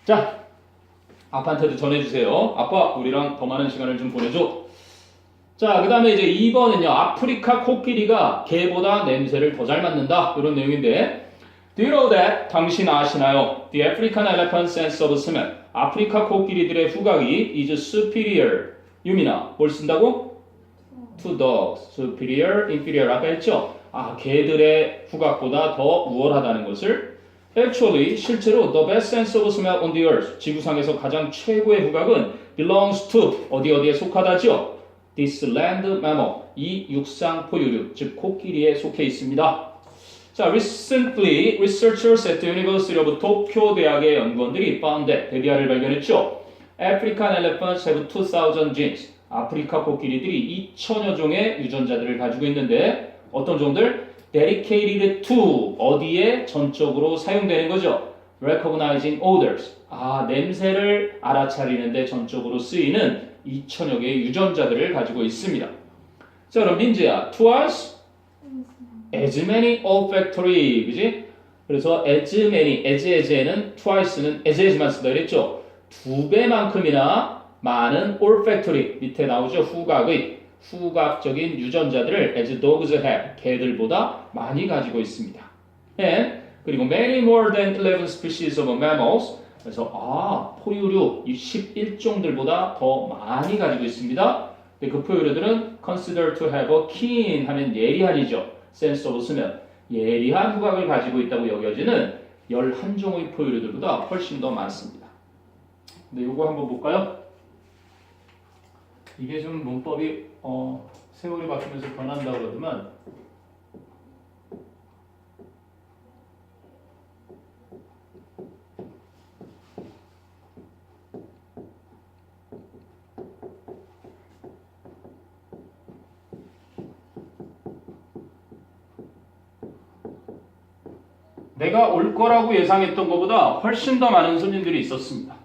자, 아빠한테도 전해주세요. 아빠, 우리랑 더 많은 시간을 좀 보내줘. 자, 그 다음에 이제 2번은요. 아프리카 코끼리가 개보다 냄새를 더 잘 맡는다. 이런 내용인데 Do you know that? 당신 아시나요? The African elephant sense of smell. 아프리카 코끼리들의 후각이 is superior. 유민아, 뭘 쓴다고? To dogs. Superior, inferior. 아까 했죠? 개들의 후각보다 더 우월하다는 것을 Actually, 실제로 the best sense of smell on the earth. 지구상에서 가장 최고의 후각은 belongs to 어디에 속하다죠? This land mammal. 이 육상 포유류, 즉 코끼리에 속해 있습니다. 자, recently researchers at the University of Tokyo 대학의 연구원들이 found that 데비아를 발견했죠. African elephants have 2,000 genes. 아프리카 코끼리들이 2,000여 종의 유전자들을 가지고 있는데 어떤 종들? Dedicated to 어디에 전적으로 사용되는 거죠. Recognizing odors. 냄새를 알아차리는데 전적으로 쓰이는 2,000여 개의 유전자들을 가지고 있습니다. 자, 그럼 민지야, twice as many olfactory, 그지? 그래서 as many, as는 twice는 as만 쓴다 그랬죠? 2배만큼이나 많은 olfactory, 밑에 나오죠? 후각적인 유전자들을 as dogs have, 개들보다 많이 가지고 있습니다. And, 그리고 many more than 11 species of mammals, 그래서 포유류 이 11종들보다 더 많이 가지고 있습니다. 근데 그 포유류들은 considered to have a keen 하면 예리한이죠. sense of smell. 예리한 후각을 가지고 있다고 여겨지는 11종의 포유류들보다 훨씬 더 많습니다. 근데 이거 한번 볼까요? 이게 좀 문법이 세월이 바뀌면서 변한다고 그러더만 내가 올 거라고 예상했던 것보다 훨씬 더 많은 손님들이 있었습니다.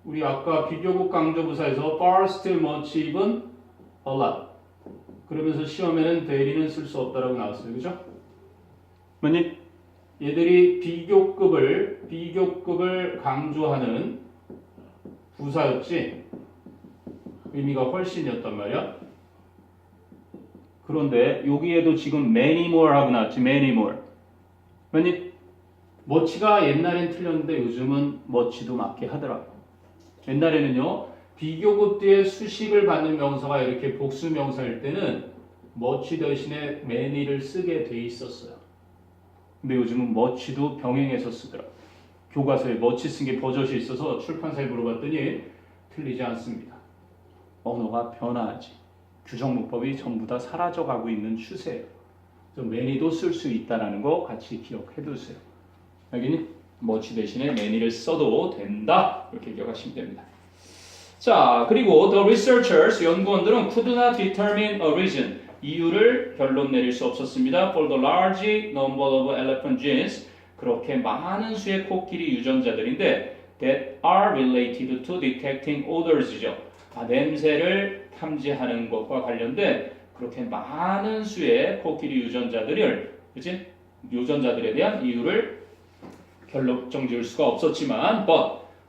우리 아까 비교국 강조부사에서 far still much even a lot 그러면서 시험에는 very는 쓸 수 없다라고 나왔어요. 그죠? 뭐니? 얘들이 비교급을 강조하는 부사였지 의미가 훨씬이었단 말이야. 그런데 여기에도 지금 many more 하고 나왔지. many more. 뭐니? much가 옛날엔 틀렸는데 요즘은 much도 맞게 하더라고. 옛날에는요. 비교급 뒤에 수식을 받는 명사가 이렇게 복수 명사일 때는 much 대신에 many를 쓰게 돼 있었어요. 근데 요즘은 much도 병행해서 쓰더라고요. 교과서에 much 쓴 게 버젓이 있어서 출판사에 물어봤더니 틀리지 않습니다. 언어가 변화하지. 규정문법이 전부 다 사라져가고 있는 추세예요. 그래서 many도 쓸 수 있다는 거 같이 기억해 두세요. 여기는 much 대신에 many를 써도 된다. 이렇게 기억하시면 됩니다. 자, 그리고 the researchers, 연구원들은 could not determine a reason, 이유를 결론 내릴 수 없었습니다. For the large number of elephant genes, 그렇게 많은 수의 코끼리 유전자들인데 that are related to detecting odors이죠. 냄새를 탐지하는 것과 관련된 그렇게 많은 수의 코끼리 유전자들에 대한 이유를 결론 지을 수가 없었지만,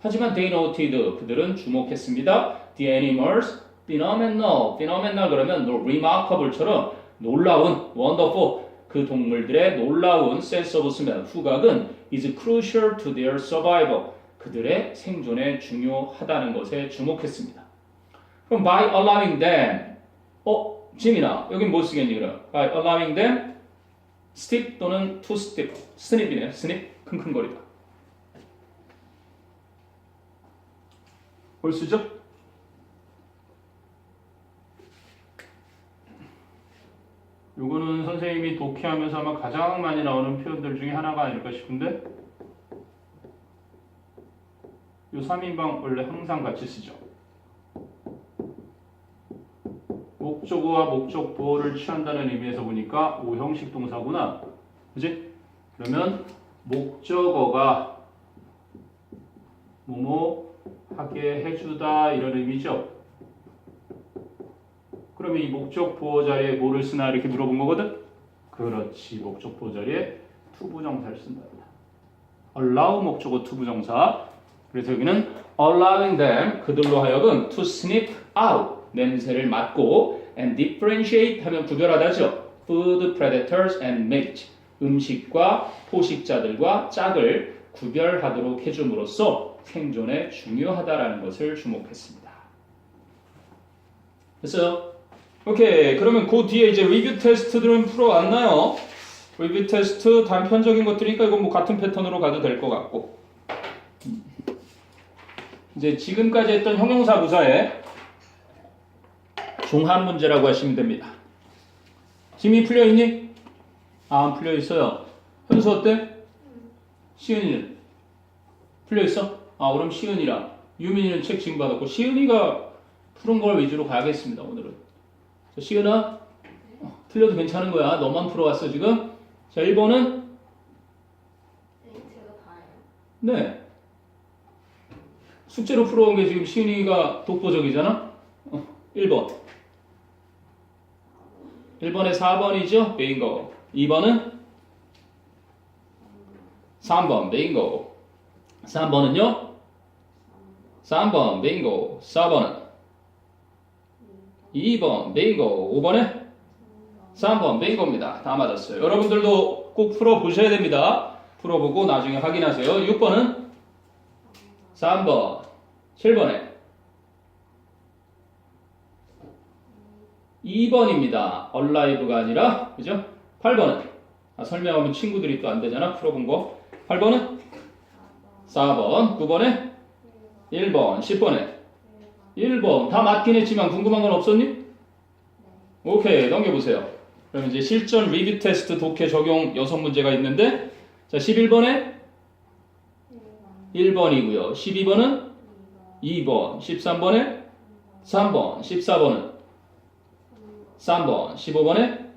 하지만 they noted, 그들은 주목했습니다. The animals phenomenal 그러면 remarkable처럼 놀라운, wonderful, 그 동물들의 놀라운 sense of smell, 후각은 is crucial to their survival, 그들의 생존에 중요하다는 것에 주목했습니다. 그럼 by allowing them, 지민아, 여긴 뭐 쓰겠니 그럼? By allowing them, step 또는 to step, 스닙이네요. 스닙, 킁킁거리다. 뭘 쓰죠? 요거는 선생님이 독해하면서 아마 가장 많이 나오는 표현들 중에 하나가 아닐까 싶은데 요 3인방 원래 항상 같이 쓰죠. 목적어와 목적보어를 취한다는 의미에서 보니까 5형식 동사구나. 그지? 그러면 목적어가 뭐뭐 하게 해주다 이런 의미죠. 그러면 이 목적 보어 자리에 뭐를 쓰나 이렇게 물어본 거거든? 그렇지. 목적 보어 자리에 투부정사를 쓴다. allow 목적어 투부정사. 그래서 여기는 allowing them 그들로 하여금 to sniff out 냄새를 맡고 and differentiate 하면 구별하다죠. food predators and meat 음식과 포식자들과 짝을 구별하도록 해줌으로써 생존에 중요하다라는 것을 주목했습니다. 됐어요? 오케이. 그러면 그 뒤에 이제 리뷰 테스트들은 풀어왔나요? 리뷰 테스트 단편적인 것들이니까 이건 뭐 같은 패턴으로 가도 될 것 같고. 이제 지금까지 했던 형용사 부사의 종합 문제라고 하시면 됩니다. 짐이 풀려있니? 안 풀려있어요. 현수 어때? 시은이는? 풀려있어? 그럼 시은이랑 유민이는 책 지금 받았고 시은이가 푸른 걸 위주로 가야겠습니다. 오늘은. 자, 시은아 틀려도 괜찮은 거야. 너만 풀어왔어 지금. 자 1번은? 제가 다예요. 네. 숙제로 풀어온 게 지금 시은이가 독보적이잖아. 1번. 1번에 4번이죠. 빙고. 2번은? 3번. 빙고. 3번은요? 3번. 빙고. 4번은? 2번. 빙고. 5번에? 3번. 빙고입니다. 다 맞았어요. 여러분들도 꼭 풀어보셔야 됩니다. 풀어보고 나중에 확인하세요. 6번은? 3번. 7번에? 2번입니다. alive가 아니라, 그죠? 8번은? 설명하면 친구들이 또 안 되잖아. 풀어본 거. 8번은? 4번. 9번에? 1번. 10번에? 1번. 다 맞긴 했지만 궁금한 건 없었니? 오케이. 넘겨보세요. 그럼 이제 실전 리뷰 테스트 독해 적용 6문제가 있는데, 자, 11번에? 1번이고요. 12번은? 2번. 13번에? 3번. 14번은? 3번, 15번에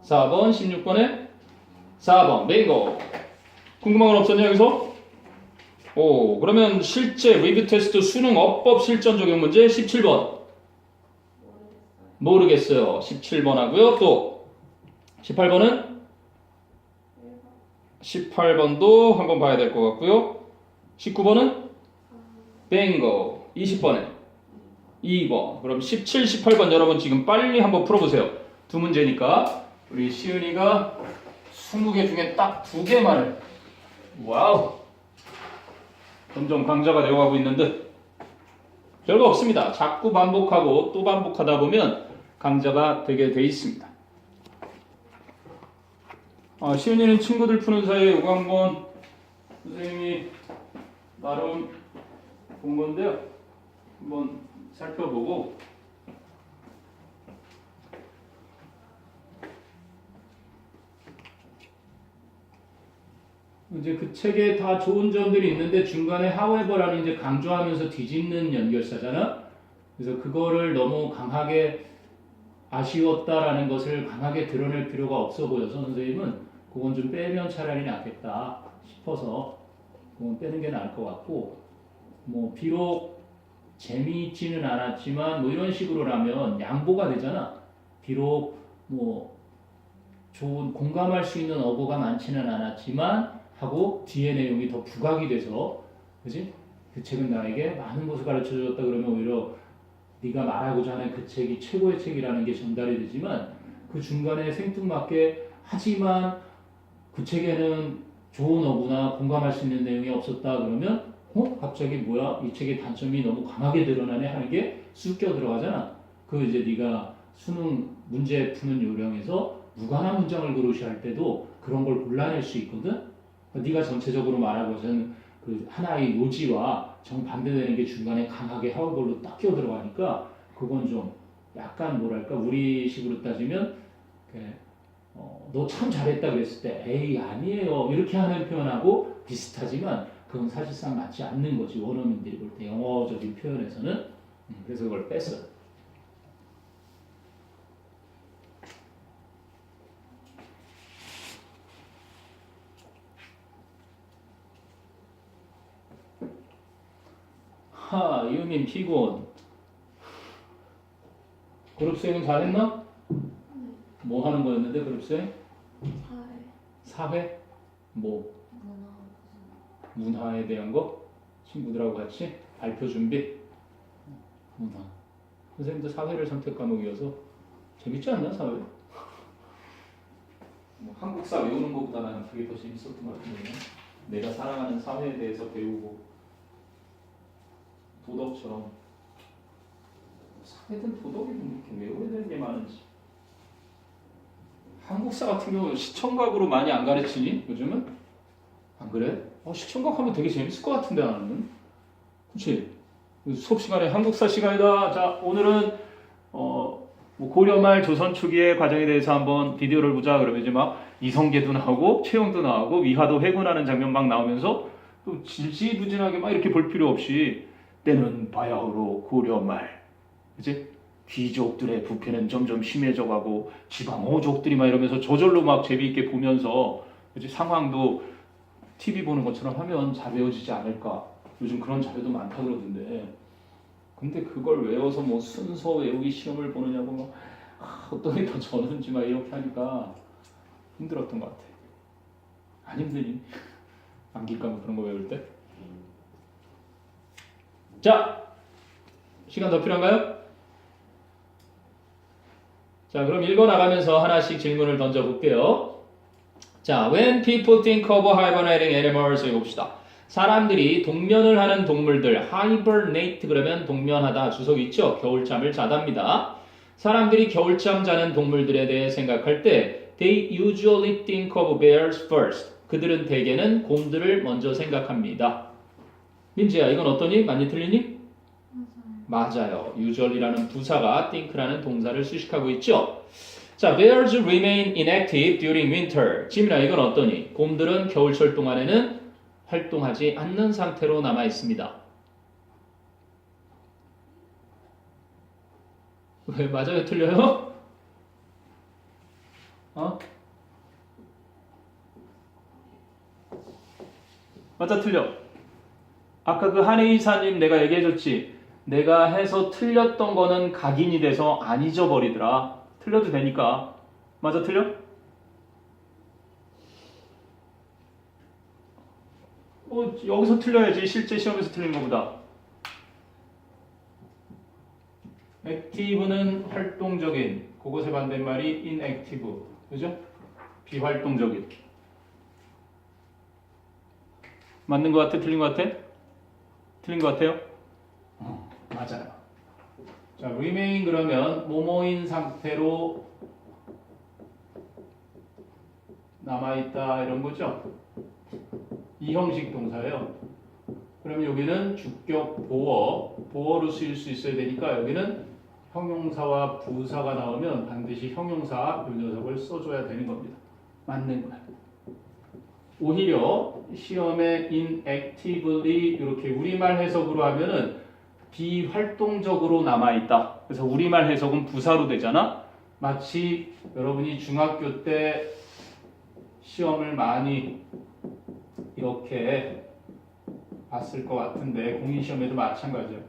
4번, 16번에 4번, 빙고. 궁금한 건 없었냐 여기서? 오, 그러면 실제 리뷰 테스트 수능 어법 실전 적용 문제 17번 모르겠어요. 17번 하고요. 또 18번은? 18번도 한번 봐야 될 것 같고요. 19번은? 빙고. 20번에 2번. 그럼 17, 18번 여러분 지금 빨리 한번 풀어보세요. 두 문제니까. 우리 시은이가 20개 중에 딱 2개만을. 와우. 점점 강자가 되어가고 있는 듯. 별거 없습니다. 자꾸 반복하고 또 반복하다 보면 강자가 되게 돼 있습니다. 시은이는 친구들 푸는 사이에 5강권 선생님이 나름 본 건데요. 한번 살펴보고 이제 그 책에 다 좋은 점들이 있는데 중간에 however라는 이제 강조하면서 뒤집는 연결사잖아. 그래서 그거를 너무 강하게 아쉬웠다라는 것을 강하게 드러낼 필요가 없어 보여서 선생님은 그건 좀 빼면 차라리 낫겠다 싶어서 그건 빼는 게 나을 것 같고 뭐 비록 재미있지는 않았지만 뭐 이런 식으로라면 양보가 되잖아. 비록 뭐 좋은 공감할 수 있는 어구가 많지는 않았지만 하고 뒤에 내용이 더 부각이 돼서 그지? 그 책은 나에게 많은 것을 가르쳐줬다 그러면 오히려 네가 말하고자 하는 그 책이 최고의 책이라는 게 전달이 되지만 그 중간에 생뚱맞게 하지만 그 책에는 좋은 어구나 공감할 수 있는 내용이 없었다 그러면 갑자기 뭐야? 이 책의 단점이 너무 강하게 드러나네 하는 게 쑥 껴 들어가잖아. 그 이제 네가 수능 문제 푸는 요령에서 무관한 문장을 그릇이 할 때도 그런 걸 골라낼 수 있거든. 네가 전체적으로 말하고자 하는 그 하나의 요지와 정반대되는 게 중간에 강하게 하우걸로 딱 끼어 들어가니까 그건 좀 약간 뭐랄까 우리식으로 따지면 너 참 잘했다 그랬을 때 에이 아니에요 이렇게 하는 표현하고 비슷하지만 그건 사실상 맞지 않는 거지. 원어민들이 볼 때 영어적인 표현에서는. 그래서 그걸 뺐어. 유민 피곤. 그룹 수행은 잘했나? 뭐 하는 거였는데 그룹 수행? 사회. 사회? 뭐 문화에 대한 거 친구들하고 같이 발표 준비. 문화. 선생님도 사회를 선택 과목이어서 재밌지 않나 사회? 뭐 한국사 외우는 것보다는 그게 더 재밌었던 것 같은데 내가 살아가는 사회에 대해서 배우고 도덕처럼 사회든 도덕이든 이렇게 외워야 되는 게 많은지. 한국사 같은 경우는 시청각으로 많이 안 가르치니 요즘은? 안 그래? 시청각 하면 되게 재밌을 것 같은데 나는. 그치? 수업 시간에 한국사 시간이다. 자, 오늘은 뭐 고려 말 조선 초기의 과정에 대해서 한번 비디오를 보자. 그러면 이제 막 이성계도 나오고 최영도 나오고 위화도 회군하는 장면 막 나오면서 또 지지부진하게 막 이렇게 볼 필요 없이 때는 바야흐로 고려 말, 그치? 귀족들의 부패는 점점 심해져가고 지방 호족들이 막 이러면서 저절로 막 재미있게 보면서, 그치? 상황도 TV 보는 것처럼 하면 잘 외워지지 않을까. 요즘 그런 자료도 많다 그러던데. 근데 그걸 외워서 뭐 순서 외우기 시험을 보느냐고 막 어떤 게 더 졌는지 막 이렇게 하니까 힘들었던 것 같아. 안 힘드니? 암기 과목 그런 거 외울 때? 자, 시간 더 필요한가요? 자, 그럼 읽어나가면서 하나씩 질문을 던져볼게요. 자, when people think of hibernating animals 해봅시다. 사람들이 동면을 하는 동물들, hibernate 그러면 동면하다 주석이 있죠? 겨울잠을 자답니다. 사람들이 겨울잠 자는 동물들에 대해 생각할 때 they usually think of bears first. 그들은 대개는 곰들을 먼저 생각합니다. 민지야, 이건 어떠니? 많이 틀리니? 맞아요. usually라는 부사가 think라는 동사를 수식하고 있죠. 자, bears remain inactive during winter. 지민아, 이건 어떠니? 곰들은 겨울철 동안에는 활동하지 않는 상태로 남아 있습니다. 왜 맞아요? 틀려요? 맞아, 틀려. 아까 그 한혜 이사님 내가 얘기해줬지. 내가 해서 틀렸던 거는 각인이 돼서 안 잊어버리더라. 틀려도 되니까. 맞아, 틀려? 여기서 틀려야지. 실제 시험에서 틀린 것보다. 액티브는 활동적인. 그것의 반대말이 inactive. 그죠? 비활동적인. 맞는 것 같아? 틀린 것 같아? 틀린 것 같아요? 맞아요. 자, remain 그러면 뭐뭐인 상태로 남아있다 이런 거죠? 이 형식 동사예요. 그러면 여기는 주격 보어로 쓰일 수 있어야 되니까 여기는 형용사와 부사가 나오면 반드시 형용사 요 녀석을 써줘야 되는 겁니다. 맞는 거야. 오히려 시험에 inactively 이렇게 우리말 해석으로 하면은 비활동적으로 남아있다. 그래서 우리말 해석은 부사로 되잖아. 마치 여러분이 중학교 때 시험을 많이 이렇게 봤을 것 같은데 공인시험에도 마찬가지예요.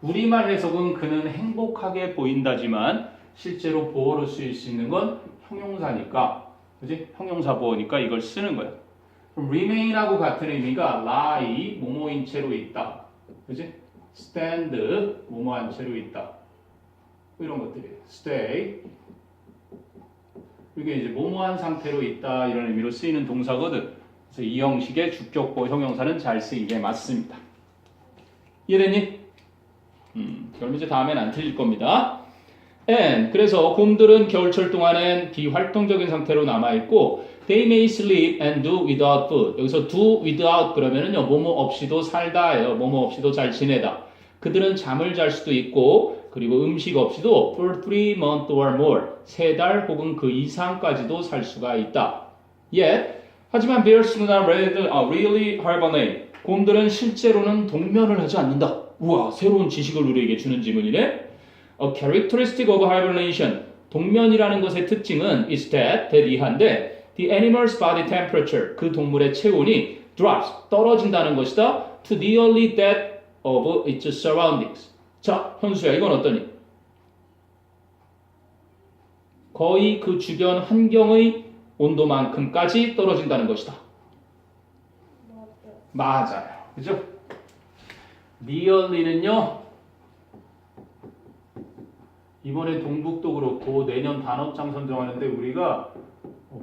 우리말 해석은 그는 행복하게 보인다지만 실제로 보어로 쓰일 수 있는 건 형용사니까, 그지? 형용사 보어니까 이걸 쓰는 거야. 그럼 remain하고 같은 의미가 lie 뭐뭐인 채로 있다, 그지? stand 뭐뭐한 채로 있다, 이런 것들이에요. stay 이게 이제 뭐뭐한 상태로 있다 이런 의미로 쓰이는 동사거든. 그래서 이 형식의 주격보 형용사는 잘 쓰이게 맞습니다. 이해됐니? 그럼 이제 다음엔 안 틀릴 겁니다. And 그래서 곰들은 겨울철 동안엔 비활동적인 상태로 남아있고 they may sleep and do without food. 여기서 do without 그러면은요 뭐뭐 없이도 살다예요. 뭐뭐 없이도 잘 지내다. 그들은 잠을 잘 수도 있고 그리고 음식 없이도 for 3 months or more 3달 혹은 그 이상까지도 살 수가 있다. Yet 하지만 bears는 really hibernate. 곰들은 실제로는 동면을 하지 않는다. 우와, 새로운 지식을 우리에게 주는 질문이네. A characteristic of hibernation. 동면이라는 것의 특징은 is that 이한데 the animal's body temperature. 그 동물의 체온이 drops, 떨어진다는 것이다. To nearly that of its surroundings. 자, 현수야, 이건 어떠니? 거의 그 주변 환경의 온도만큼까지 떨어진다는 것이다. 맞아요. 그죠? nearly는요. 이번에 동북도 그렇고 내년 단업장 선정하는데 우리가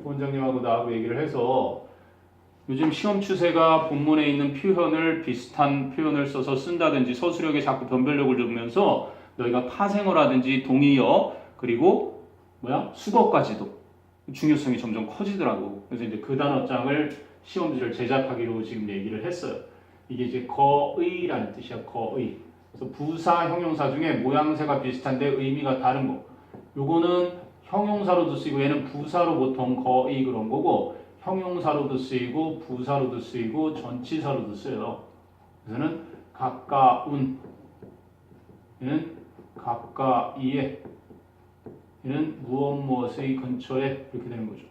부원장님하고 나하고 얘기를 해서 요즘 시험 추세가 본문에 있는 표현을 비슷한 표현을 써서 쓴다든지 서술력에 자꾸 변별력을 주면서 너희가 파생어라든지 동의어 그리고 수거까지도 중요성이 점점 커지더라고. 그래서 이제 그 단어장을 시험지를 제작하기로 지금 얘기를 했어요. 이게 이제 거의라는 뜻이야. 거의. 그래서 부사, 형용사 중에 모양새가 비슷한데 의미가 다른 거. 요거는 형용사로도 쓰이고 얘는 부사로 보통 거의 그런 거고 형용사로도 쓰이고 부사로도 쓰이고 전치사로도 쓰여요. 그래서는 가까운 얘는 가까이에 얘는 무엇의 근처에 이렇게 되는 거죠.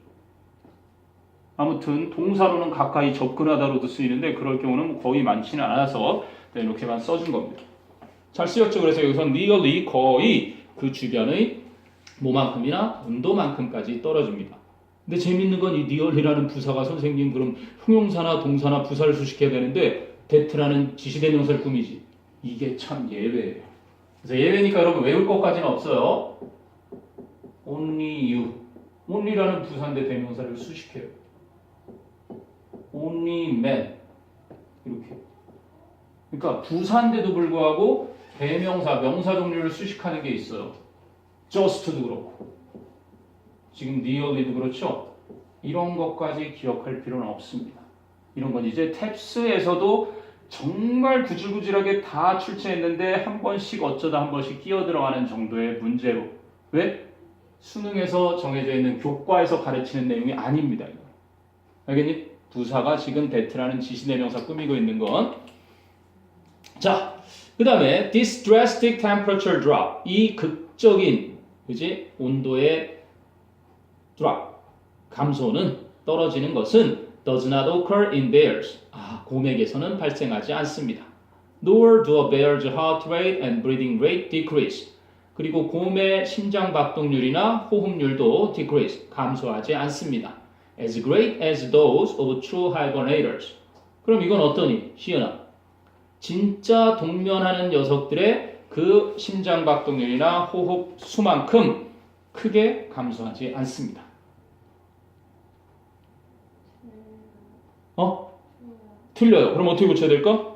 아무튼 동사로는 가까이 접근하다로도 쓰이는데 그럴 경우는 거의 많지는 않아서 이렇게만 써준 겁니다. 잘 쓰였죠. 그래서 여기서 nearly 거의 그 주변의 뭐만큼이나 온도만큼까지 떨어집니다. 근데 재밌는 건 이 nearly라는 부사가 선생님 그럼 형용사나 동사나 부사를 수식해야 되는데 that라는 지시대명사를 꾸미지. 이게 참 예외예요. 그래서 예외니까 여러분 외울 것까지는 없어요. only you. only라는 부사인데 대명사를 수식해요. only man. 이렇게. 그러니까 부사인데도 불구하고 대명사, 명사 종류를 수식하는 게 있어요. just도 그렇고 지금 nearly도 그렇죠. 이런 것까지 기억할 필요는 없습니다. 이런 건 이제 탭스에서도 정말 구질구질하게 다 출제했는데 한 번씩 어쩌다 한 번씩 끼어 들어가는 정도의 문제로. 왜? 수능에서 정해져 있는 교과에서 가르치는 내용이 아닙니다. 이거. 알겠니? 부사가 지금 that라는 지시대명사 꾸미고 있는 건. 자, 그 다음에 this drastic temperature drop. 이 극적인 그지? 온도의 drop. 감소는 떨어지는 것은 does not occur in bears. 곰에게서는 발생하지 않습니다. Nor do a bear's heart rate and breathing rate decrease. 그리고 곰의 심장 박동률이나 호흡률도 decrease, 감소하지 않습니다. As great as those of true hibernators. 그럼 이건 어떠니? 시연아. 진짜 동면하는 녀석들의 그 심장 박동률이나 호흡 수만큼 크게 감소하지 않습니다. 틀려요. 그럼 어떻게 고쳐야 될까?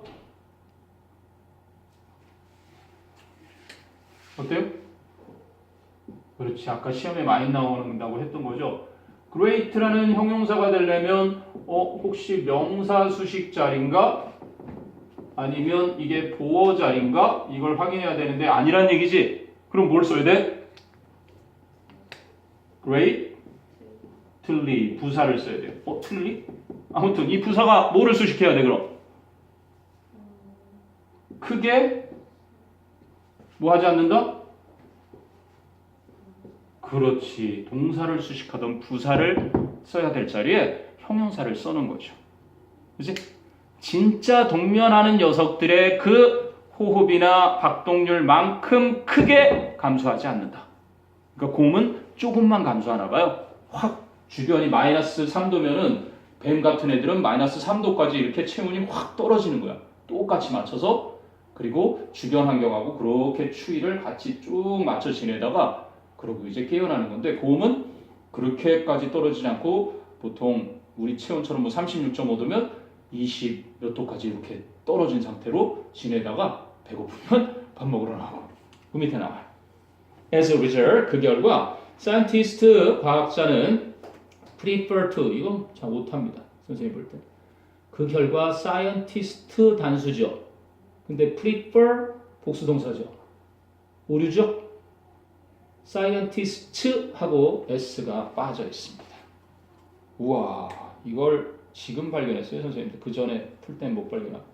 어때요? 그렇지. 아까 시험에 많이 나온다고 했던 거죠. great라는 형용사가 되려면 혹시 명사 수식 자리인가? 아니면 이게 보어 자리인가? 이걸 확인해야 되는데 아니란 얘기지? 그럼 뭘 써야 돼? greatly 부사를 써야 돼요. 틀리? 아무튼 이 부사가 뭐를 수식해야 돼 그럼? 크게 뭐 하지 않는다? 그렇지. 동사를 수식하던 부사를 써야 될 자리에 형용사를 써는 거죠. 그치? 진짜 동면하는 녀석들의 그 호흡이나 박동률만큼 크게 감소하지 않는다. 그러니까 곰은 조금만 감소하나 봐요. 확 주변이 마이너스 3도면은 뱀 같은 애들은 마이너스 3도까지 이렇게 체온이 확 떨어지는 거야. 똑같이 맞춰서. 그리고 주변 환경하고 그렇게 추위를 같이 쭉 맞춰 지내다가 그러고 이제 깨어나는 건데 곰은 그렇게까지 떨어지지 않고 보통 우리 체온처럼 뭐 36.5도면 20 몇 도까지 이렇게 떨어진 상태로 지내다가 배고프면 밥 먹으러 나가고 그 밑에 나와요. As a result, 그 결과 scientist, 과학자는 prefer to, 이건 잘 못합니다. 선생님 볼 때. 그 결과 scientist 단수죠. 근데 prefer 복수동사죠. 오류죠? scientist 하고 s가 빠져 있습니다. 우와, 이걸 지금 발견했어요, 선생님들. 그 전에 풀 때는 못 발견하고.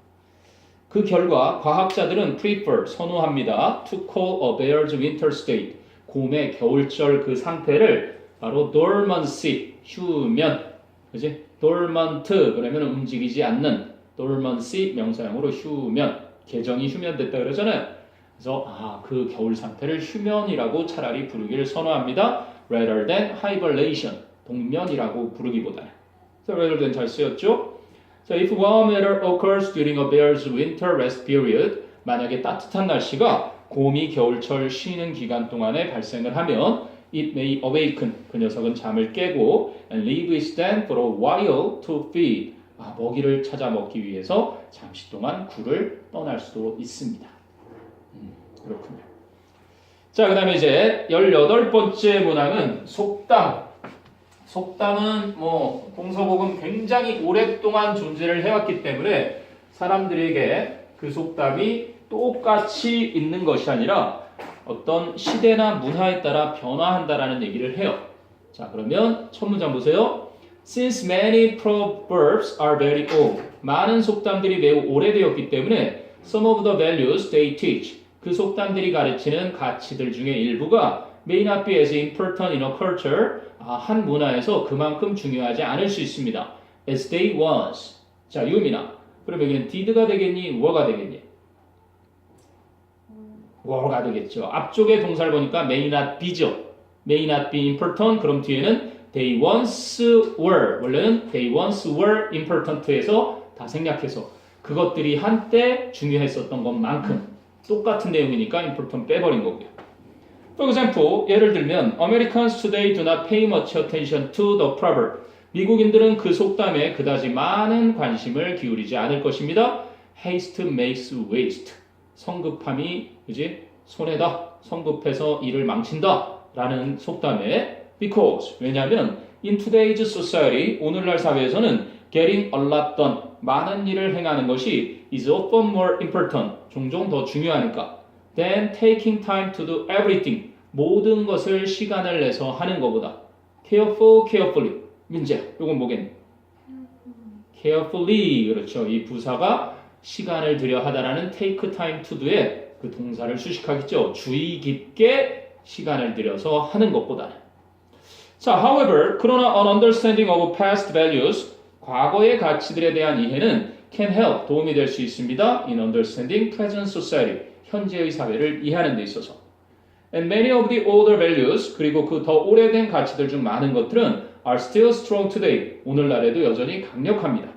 그 결과 과학자들은 prefer, 선호합니다. to call a bear's winter state, 곰의 겨울철 그 상태를 바로 dormancy, 휴면. 그지? dormant, 그러면 움직이지 않는. dormancy, 명사형으로 휴면. 계정이 휴면됐다 그러잖아요. 그래서 그 겨울 상태를 휴면이라고 차라리 부르기를 선호합니다. rather than hibernation, 동면이라고 부르기보다는. 그래서 rather than 잘 쓰였죠? 자, if warm weather occurs during a bear's winter rest period, 만약에 따뜻한 날씨가 곰이 겨울철 쉬는 기간 동안에 발생을 하면 it may awaken, 그 녀석은 잠을 깨고 and leave its den for a while to feed, 먹이를 찾아 먹기 위해서 잠시 동안 굴을 떠날 수도 있습니다. 그렇군요. 자, 그 다음에 이제 18번째 문항은 속담. 속담은 동서고금 굉장히 오랫동안 존재를 해왔기 때문에 사람들에게 그 속담이 똑같이 있는 것이 아니라 어떤 시대나 문화에 따라 변화한다라는 얘기를 해요. 자, 그러면 첫 문장 보세요. Since many proverbs are very old, 많은 속담들이 매우 오래되었기 때문에 some of the values they teach, 그 속담들이 가르치는 가치들 중에 일부가 may not be as important in a culture, 한 문화에서 그만큼 중요하지 않을 수 있습니다. as they once. 자, 유민아. 그럼 여기는 did가 되겠니? were가 되겠니? were가 되겠죠. 앞쪽에 동사를 보니까 may not be죠. may not be important. 그럼 뒤에는 they once were. 원래는 they once were important에서 다 생략해서 그것들이 한때 중요했었던 것만큼 똑같은 내용이니까 important 빼버린 거고요. For example, 예를 들면 Americans today do not pay much attention to the proverb. 미국인들은 그 속담에 그다지 많은 관심을 기울이지 않을 것입니다. Haste makes waste. 성급함이 그지 손해다. 성급해서 일을 망친다. 라는 속담에 because 왜냐하면 in today's society 오늘날 사회에서는 getting a lot done 많은 일을 행하는 것이 is often more important 종종 더 중요하니까 than taking time to do everything 모든 것을 시간을 내서 하는 것보다 carefully 민재 요건 뭐겠니? carefully 그렇죠. 이 부사가 시간을 들여 하다라는 take time to do에 그 동사를 수식하겠죠. 주의 깊게 시간을 들여서 하는 것보다는. 자, however, 그러나 an understanding of past values, 과거의 가치들에 대한 이해는 can help, 도움이 될 수 있습니다. in understanding present society, 현재의 사회를 이해하는 데 있어서. And many of the older values, 그리고 그 더 오래된 가치들 중 많은 것들은 are still strong today, 오늘날에도 여전히 강력합니다.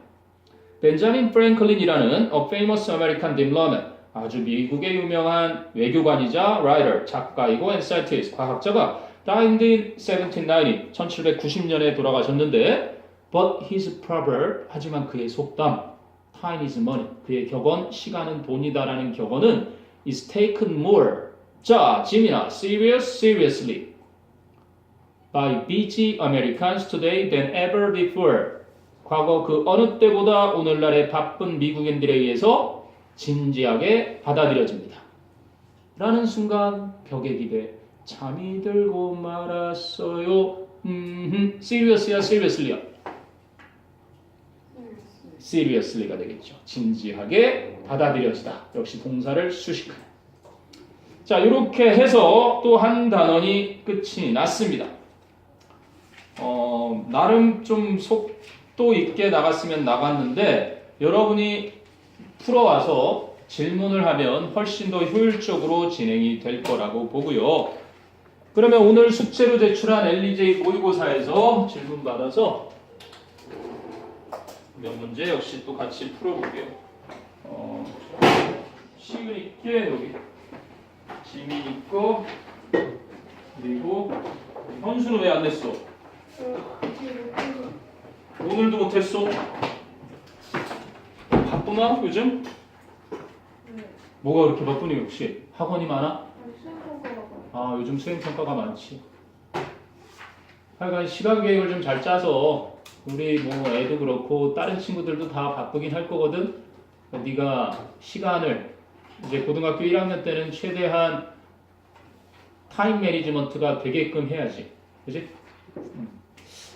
벤자민 프랭클린이라는 a famous American diplomat, 아주 미국의 유명한 외교관이자 writer, 작가이고 and scientist, 과학자가 died in 1790, 1790년에 돌아가셨는데 but his proverb, 하지만 그의 속담 time is money, 그의 격언 시간은 돈이다라는 격언은 is taken more, 자, 지민아, seriously by busy Americans today than ever before. 과거 그 어느 때보다 오늘날의 바쁜 미국인들에 의해서 진지하게 받아들여집니다. 라는 순간 벽에 기대 잠이 들고 말았어요. serious야 seriously야? seriously가 되겠죠. 진지하게 받아들여지다. 역시 동사를 수식하는. 자, 이렇게 해서 또 한 단원이 끝이 났습니다. 나름 좀 속도 있게 나갔으면 나갔는데 여러분이 풀어와서 질문을 하면 훨씬 더 효율적으로 진행이 될 거라고 보고요. 그러면 오늘 숙제로 제출한 LEJ 모의고사에서 질문 받아서 몇 문제 역시 또 같이 풀어볼게요. 시은 있게 여기 지민 있고 그리고 현수는 왜 안 냈어? 오늘도 못했어? 바쁘나 요즘? 네. 뭐가 그렇게 바쁘니 혹시? 학원이 많아? 수행평가가 요즘 수행평가가 많지. 하여간 시간 계획을 좀 잘 짜서 우리 뭐 애도 그렇고 다른 친구들도 다 바쁘긴 할 거거든. 네가 시간을 이제 고등학교 1학년 때는 최대한 타임 매니지먼트가 되게끔 해야지. 그지?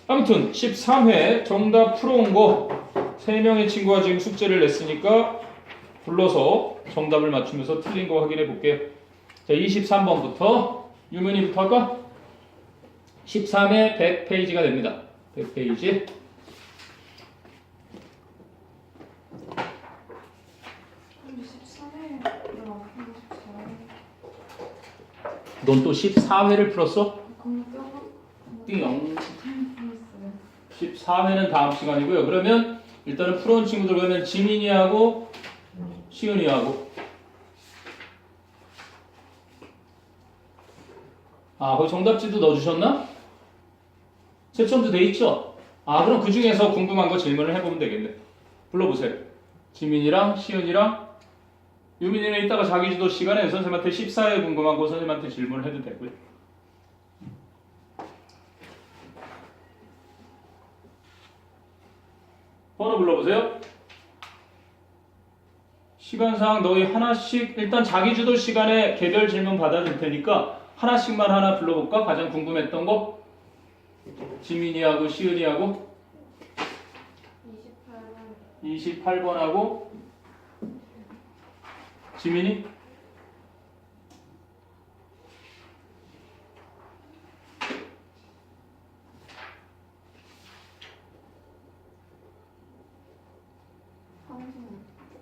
아무튼 13회 정답 풀어온 거 3명의 친구가 지금 숙제를 냈으니까 불러서 정답을 맞추면서 틀린 거 확인해 볼게요. 자, 23번부터 유민이부터 할까? 13회 100페이지가 됩니다. 100페이지. 넌 또 14회를 풀었어? 띵. 14회는 다음 시간이고요. 그러면 일단은 풀어온 친구들 그러면 지민이하고 시은이하고 거기 정답지도 넣어주셨나? 채점도 돼 있죠? 그럼 그 중에서 궁금한 거 질문을 해보면 되겠네. 불러보세요. 지민이랑 시은이랑 유민이는 이따가 자기주도 시간에 선생님한테 14회 궁금한 거 선생님한테 질문을 해도 되고요. 번호 불러보세요. 시간상 너희 하나씩 일단 자기주도 시간에 개별 질문 받아줄 테니까 하나씩만 하나 불러볼까? 가장 궁금했던 거? 지민이하고 시은이하고 28번하고 지민이?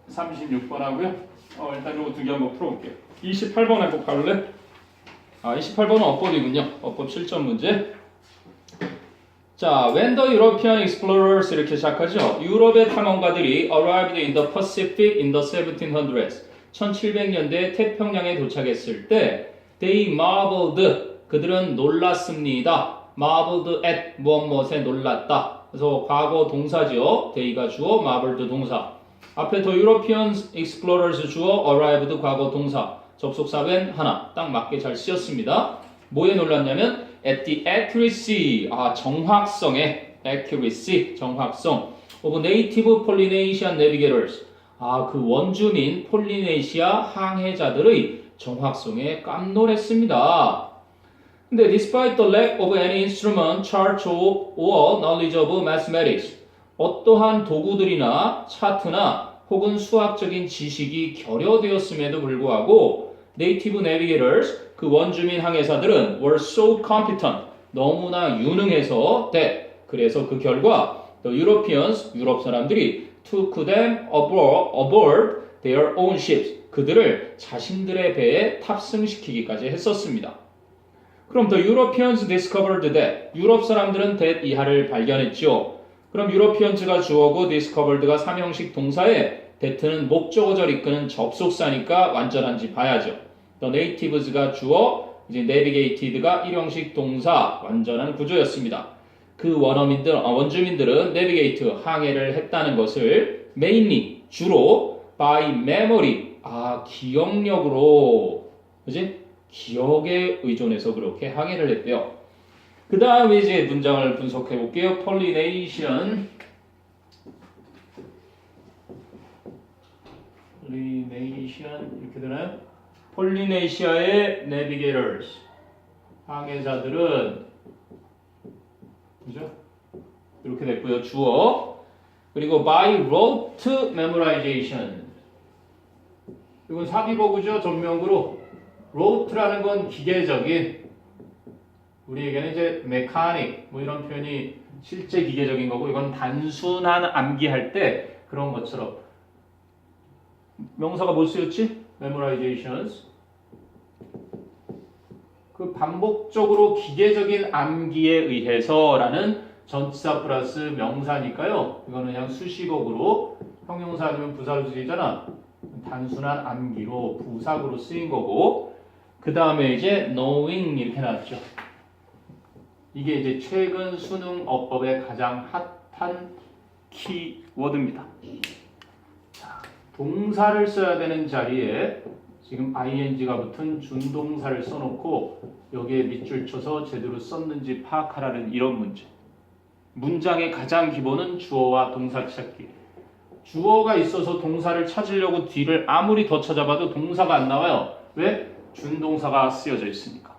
삼십. 36번 하고요. 일단 이거 두 개 한번 풀어볼게요. 28번 해볼까 할래? 28번은 어법이군요. 어법 실전 문제. 자, when the European explorers 이렇게 시작하죠. 유럽의 탐험가들이 arrived in the Pacific in the 1700s. 1700년대 태평양에 도착했을 때 they marveled. 그들은 놀랐습니다. marveled at 무엇무엇에 놀랐다. 그래서 과거 동사죠. they가 주어, marveled 동사. 앞에 the European explorers 주어, arrived 과거 동사. 접속사 when 하나. 딱 맞게 잘 쓰였습니다. 뭐에 놀랐냐면 at the accuracy, 정확성에 accuracy, 정확성 of native Polynesian navigators. 그 원주민 폴리네시아 항해자들의 정확성에 깜놀했습니다. 근데 despite the lack of any instrument, chart or knowledge of mathematics, 어떠한 도구들이나 차트나 혹은 수학적인 지식이 결여되었음에도 불구하고 native navigators, 그 원주민 항해사들은 were so competent, 너무나 유능해서 that, 그래서 그 결과 the Europeans, 유럽 사람들이 took them aboard their own ships, 그들을 자신들의 배에 탑승시키기까지 했었습니다. 그럼 the Europeans discovered that, 유럽 사람들은 that 이하를 발견했죠. 그럼 Europeans가 주어고 discovered가 삼형식 동사에 that는 목적어절 이끄는 접속사니까 완전한지 봐야죠. The natives가 주어, 이제 navigated가 일형식 동사, 완전한 구조였습니다. 그 원주민들은 navigate, 항해를 했다는 것을 mainly, 주로 by memory, 기억력으로, 그지? 기억에 의존해서 그렇게 항해를 했대요. 그 다음에 이제 문장을 분석해 볼게요. Polynesian 이렇게 되나요? 폴리네시아의 navigators, 항해자들은, 그죠? 이렇게 됐고요. 주어. 그리고 by rote memorization. 이건 사비버그죠. 전명구로. rote라는 건 기계적인, 우리에게는 이제 mechanic 뭐 이런 표현이 실제 기계적인 거고, 이건 단순한 암기할 때 그런 것처럼. 명사가 뭐 쓰였지? memorizations. 그 반복적으로 기계적인 암기에 의해서라는 전치사 플러스 명사니까요. 이거는 그냥 수식어구로, 형용사 아니면 부사로 쓰이잖아. 단순한 암기로 부사구로 쓰인 거고, 그 다음에 이제 knowing 이렇게 나왔죠. 이게 이제 최근 수능 어법의 가장 핫한 키워드입니다. 자, 동사를 써야 되는 자리에 지금 ing가 붙은 준동사를 써놓고 여기에 밑줄 쳐서 제대로 썼는지 파악하라는 이런 문제. 문장의 가장 기본은 주어와 동사 찾기. 주어가 있어서 동사를 찾으려고 뒤를 아무리 더 찾아봐도 동사가 안 나와요. 왜? 준동사가 쓰여져 있으니까.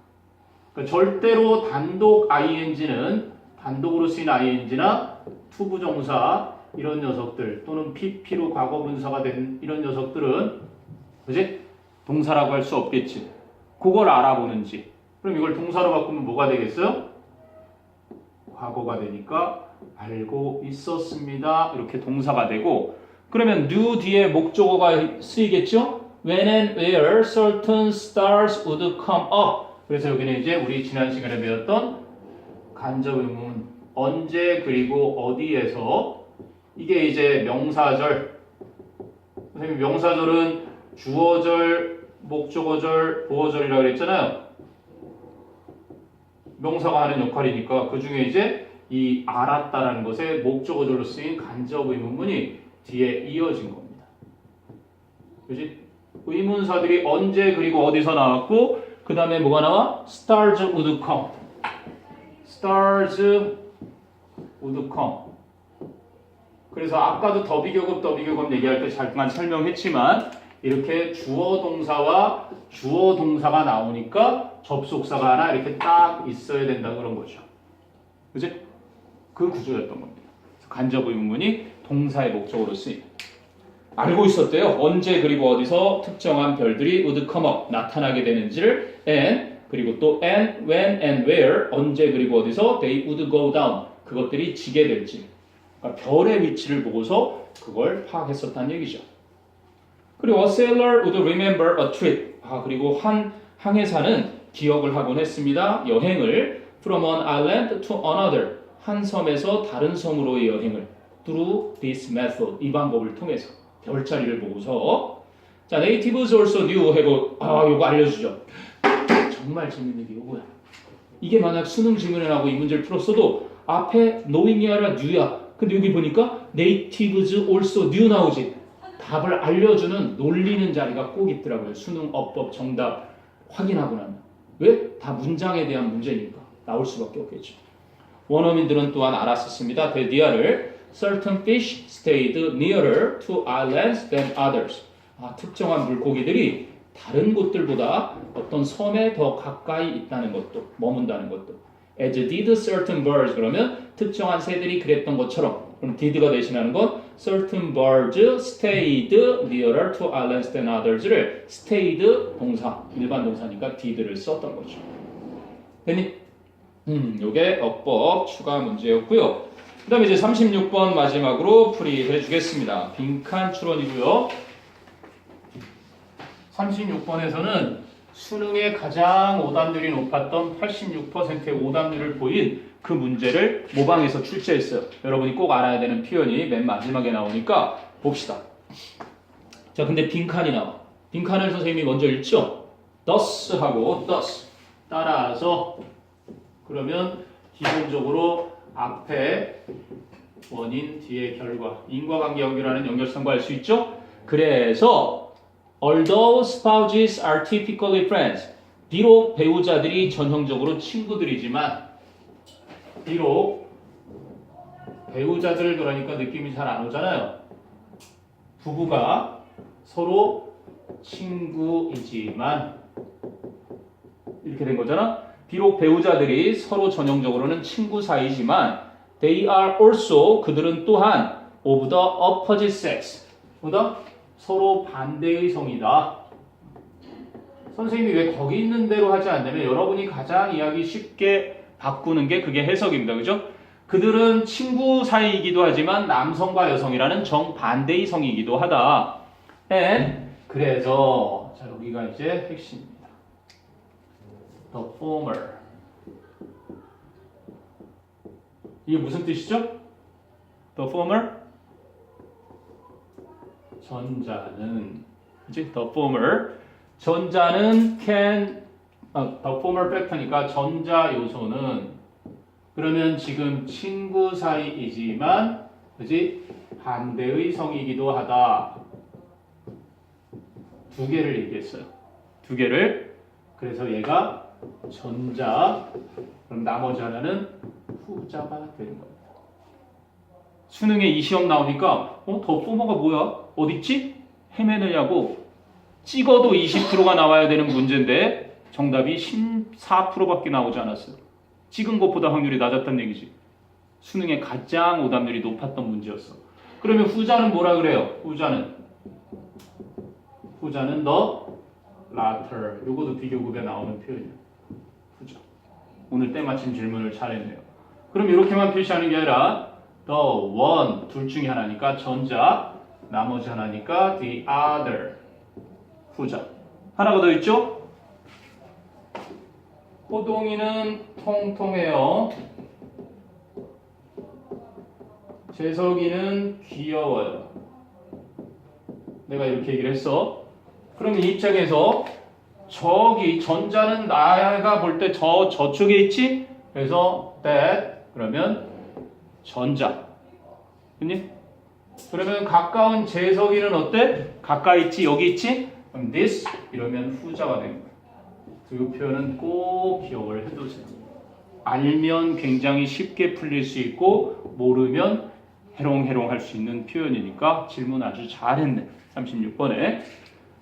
그러니까 절대로 단독 ing는, 단독으로 쓰인 ing나 투부정사 이런 녀석들 또는 pp로 과거분사가 된 이런 녀석들은, 그지? 동사라고 할 수 없겠지. 그걸 알아보는지. 그럼 이걸 동사로 바꾸면 뭐가 되겠어요? 과거가 되니까 알고 있었습니다. 이렇게 동사가 되고, 그러면 knew 뒤에 목적어가 쓰이겠죠? When and where certain stars would come up. 그래서 여기는 이제 우리 지난 시간에 배웠던 간접 의문, 언제 그리고 어디에서 이게 이제 명사절. 선생님 명사절은 주어절, 목적어절, 보어절이라고 그랬잖아요. 명사가 하는 역할이니까 그 중에 이제 이 알았다라는 것에 목적어절로 쓰인 간접 의문문이 뒤에 이어진 겁니다. 그지? 의문사들이 언제 그리고 어디서 나왔고 그 다음에 뭐가 나와? Stars would come. Stars would come. 그래서 아까도 더비교급 얘기할 때 잠깐 설명했지만 이렇게 주어 동사와 주어 동사가 나오니까 접속사가 하나 이렇게 딱 있어야 된다 그런 거죠. 그지? 그 구조였던 겁니다. 간접 의문문이 동사의 목적으로 쓰임. 알고 있었대요. 언제 그리고 어디서 특정한 별들이 would come up 나타나게 되는지를 and 그리고 또 and when and where 언제 그리고 어디서 they would go down 그것들이 지게 될지 그러니까 별의 위치를 보고서 그걸 파악했었다는 얘기죠. 그리고 a sailor would remember a trip 그리고 한 항해사는 기억을 하곤 했습니다. 여행을 from one island to another 한 섬에서 다른 섬으로의 여행을 through this method 이 방법을 통해서 별자리를 보고서 자 natives also knew 하고 요거 알려주죠. 정말 재밌는 게 이거야. 이게 만약 수능 질문에 나오고 이 문제를 풀었어도 앞에 knowing이 아니라 knew야. 근데 여기 보니까 natives also knew 나오지. 답을 알려주는 놀리는 자리가 꼭 있더라고요. 수능 어법 정답 확인하고 나면. 왜? 다 문장에 대한 문제니까 나올 수밖에 없겠죠. 원어민들은 또한 알았었습니다. 데디아를 certain fish stayed nearer to islands than others. 특정한 물고기들이 다른 곳들보다 어떤 섬에 더 가까이 있다는 것도, 머문다는 것도. As did certain birds. 그러면 특정한 새들이 그랬던 것처럼. 그럼 did가 대신하는 건 certain birds stayed nearer to islands than others를 stayed 동사, 일반 동사니까 did를 썼던 거죠. 됐니? 요게 어법 추가 문제였고요. 그 다음에 이제 36번 마지막으로 풀이해 주겠습니다. 빈칸 추론이고요. 36번에서는 수능에 가장 오답률이 높았던 86%의 오답률을 보인 그 문제를 모방해서 출제했어요. 여러분이 꼭 알아야 되는 표현이 맨 마지막에 나오니까 봅시다. 자, 근데 빈칸이 나와. 빈칸을 선생님이 먼저 읽죠? thus 하고 thus 따라서 그러면 기본적으로 앞에 원인 뒤에 결과 인과관계 연결하는 연결성과 알 수 있죠? 그래서 although spouses are typically friends 비록 배우자들이 전형적으로 친구들이지만 비록 배우자들 그러니까 느낌이 잘 안 오잖아요. 부부가 서로 친구이지만 이렇게 된 거잖아. 비록 배우자들이 서로 전형적으로는 친구 사이지만 they are also 그들은 또한 of the opposite sex 보다 서로 반대의 성이다. 선생님이 왜 거기 있는 대로 하지 않냐면 여러분이 가장 이해하기 쉽게 바꾸는 게 그게 해석입니다. 그죠? 그들은 친구 사이이기도 하지만 남성과 여성이라는 정반대의 성이기도 하다. And 그래서 자 여기가 이제 핵심입니다. The former 이게 무슨 뜻이죠? The former 전자는 이제 the former 전자는 can the former factor니까 전자 요소는 그러면 지금 친구 사이이지만 그지 반대의 성이기도 하다. 두 개를 얘기했어요. 두 개를 그래서 얘가 전자 그럼 나머지 하나는 후자가 되는 겁니다. 수능에 이 시험 나오니까 더 포머가 뭐야? 어딨지? 헤매느냐고 찍어도 20%가 나와야 되는 문제인데 정답이 14%밖에 나오지 않았어요. 찍은 것보다 확률이 낮았다는 얘기지. 수능에 가장 오답률이 높았던 문제였어. 그러면 후자는 뭐라 그래요? 후자는 the latter. 요것도 비교급에 나오는 표현이에요. 후자. 오늘 때마침 질문을 잘했네요. 그럼 이렇게만 표시하는 게 아니라 the one 둘 중에 하나니까 전자 나머지 하나니까 the other 후자. 하나가 더 있죠? 호동이는 통통해요. 재석이는 귀여워요. 내가 이렇게 얘기를 했어. 그럼 이 입장에서 저기 전자는 나가 볼 때 저쪽에 있지? 그래서 that 그러면 전자. 그니? 그러면 가까운 재석이는 어때? 가까이 있지? 여기 있지? 그럼 this 이러면 후자가 되는 거야. 그 표현은 꼭 기억을 해두세요. 알면 굉장히 쉽게 풀릴 수 있고 모르면 해롱해롱 할 수 있는 표현이니까 질문 아주 잘했네. 36번에.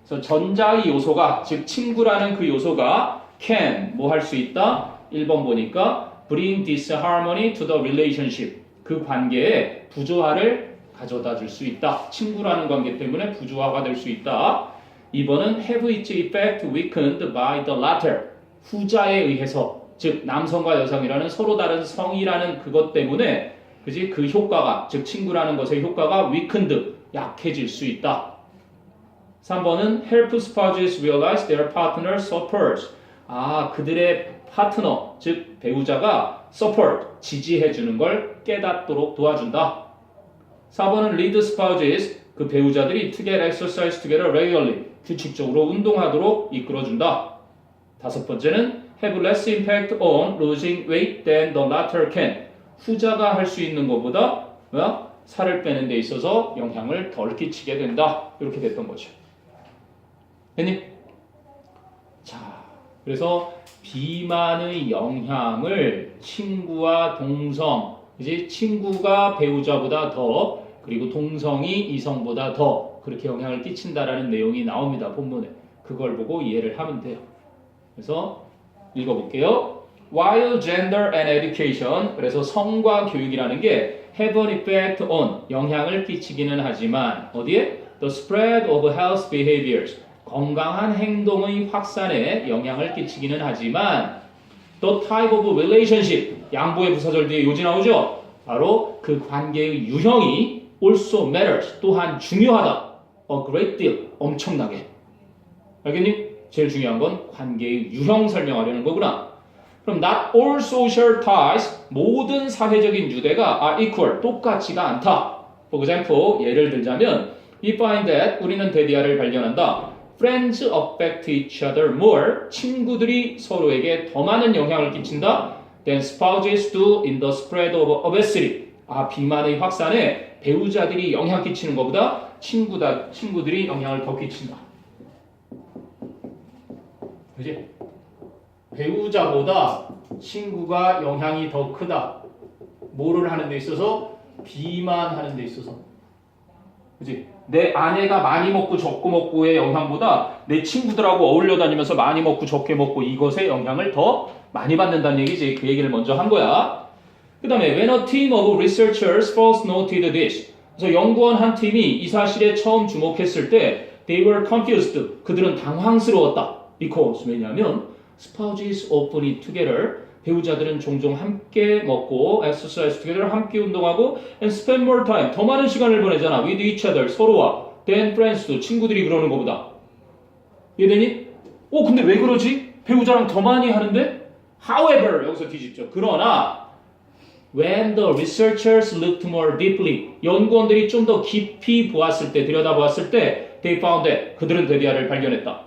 그래서 전자의 요소가 즉 친구라는 그 요소가 can 뭐 할 수 있다? 1번 보니까 bring disharmony to the relationship 그 관계에 부조화를 가져다 줄 수 있다. 친구라는 관계 때문에 부조화가 될 수 있다. 2번은 have its effect weakened by the latter 후자에 의해서 즉 남성과 여성이라는 서로 다른 성이라는 그것 때문에 그지 그 효과가 즉 친구라는 것의 효과가 weakened 약해질 수 있다. 3번은 help spouses realize their partner suffers. 그들의 파트너, 즉 배우자가 support, 지지해 주는 걸 깨닫도록 도와준다. 4번은 lead spouses, 그 배우자들이 to get exercise together regularly, 규칙적으로 운동하도록 이끌어준다. 5번째는 have less impact on losing weight than the latter can. 후자가 할 수 있는 것보다 살을 빼는 데 있어서 영향을 덜 끼치게 된다. 이렇게 됐던 거죠. 됐니? 자, 그래서 비만의 영향을 친구와 동성, 이제 친구가 배우자보다 더, 그리고 동성이 이성보다 더 그렇게 영향을 끼친다라는 내용이 나옵니다. 본문에. 그걸 보고 이해를 하면 돼요. 그래서 읽어볼게요. While gender and education, 그래서 성과 교육이라는 게 have an effect on, 영향을 끼치기는 하지만 어디에? The spread of health behaviors, 건강한 행동의 확산에 영향을 끼치기는 하지만 the type of relationship, 양보의 부사절 뒤에 요지 나오죠? 바로 그 관계의 유형이 also matters, 또한 중요하다. A great deal, 엄청나게. 알겠니? 제일 중요한 건 관계의 유형 설명하려는 거구나. 그럼 not all social ties, 모든 사회적인 유대가 are equal, 똑같지가 않다. For example, 예를 들자면 we find that, 우리는 데디아를 발견한다. Friends affect each other more, 친구들이 서로에게 더 많은 영향을 끼친다. Than spouses do in the spread of obesity. 비만의 확산에 배우자들이 영향 끼치는 것보다 친구들이 영향을 더 끼친다. 그지? 배우자보다 친구가 영향이 더 크다. 뭐를 하는 데 있어서? 비만하는 데 있어서. 그지? 내 아내가 많이 먹고 적고 먹고의 영향보다 내 친구들하고 어울려 다니면서 많이 먹고 적게 먹고 이것의 영향을 더 많이 받는다는 얘기지. 그 얘기를 먼저 한 거야. 그 다음에 when a team of researchers first noted this. 그래서 연구원 한 팀이 이 사실에 처음 주목했을 때 they were confused. 그들은 당황스러웠다. Because 왜냐하면 spouses often eat together. 배우자들은 종종 함께 먹고 exercise together, 함께 운동하고 and spend more time, 더 많은 시간을 보내잖아. with each other, 서로와 than friends, 친구들이 그러는 것보다. 이해되니? 근데 왜 그러지? 배우자랑 더 많이 하는데? However, 여기서 뒤집죠. 그러나 when the researchers looked more deeply, 연구원들이 좀 더 깊이 보았을 때, 들여다보았을 때 they found that, 그들은 데디아를 발견했다.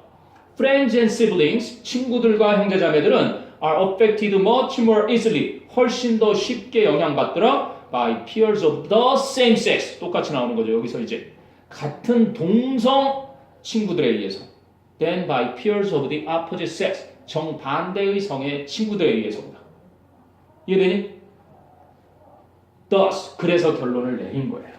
Friends and siblings, 친구들과 형제자매들은 are affected much more easily, 훨씬 더 쉽게 영향받더라 by peers of the same sex, 똑같이 나오는 거죠. 여기서 이제 같은 동성 친구들에 의해서 than by peers of the opposite sex, 정반대의 성의 친구들에 의해서보다. 이해되니? Thus, 그래서 결론을 내린 거예요.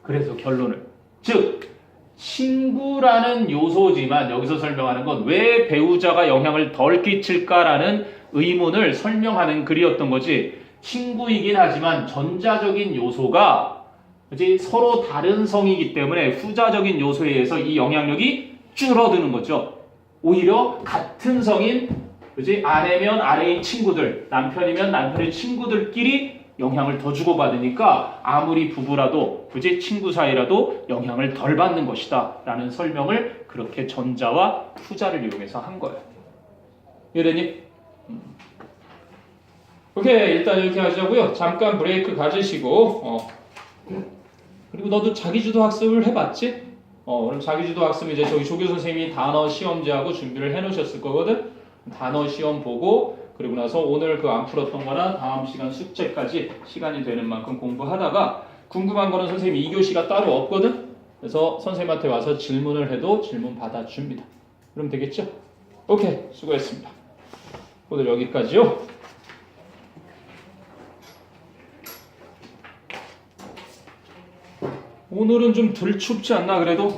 그래서 결론을. 즉 친구라는 요소지만 여기서 설명하는 건 왜 배우자가 영향을 덜 끼칠까라는 의문을 설명하는 글이었던 거지. 친구이긴 하지만 전자적인 요소가 그치? 서로 다른 성이기 때문에 후자적인 요소에 의해서 이 영향력이 줄어드는 거죠. 오히려 같은 성인 그치? 아내면 아내인 친구들, 남편이면 남편의 친구들끼리 영향을 더 주고받으니까 아무리 부부라도 그치? 친구 사이라도 영향을 덜 받는 것이다 라는 설명을 그렇게 전자와 후자를 이용해서 한 거예요. 이해되니? 오케이, 일단 이렇게 하자고요. 잠깐 브레이크 가지시고 그리고 너도 자기주도 학습을 해봤지? 그럼 자기주도 학습 이제 저기 조교 선생님이 단어 시험지하고 준비를 해놓으셨을 거거든? 단어 시험 보고 그리고 나서 오늘 그 안 풀었던 거나 다음 시간 숙제까지 시간이 되는 만큼 공부하다가 궁금한 거는 선생님이 2교시가 따로 없거든? 그래서 선생님한테 와서 질문을 해도 질문 받아줍니다. 그럼 되겠죠? 오케이, 수고했습니다. 오늘 여기까지요. 오늘은 좀 덜 춥지 않나 그래도?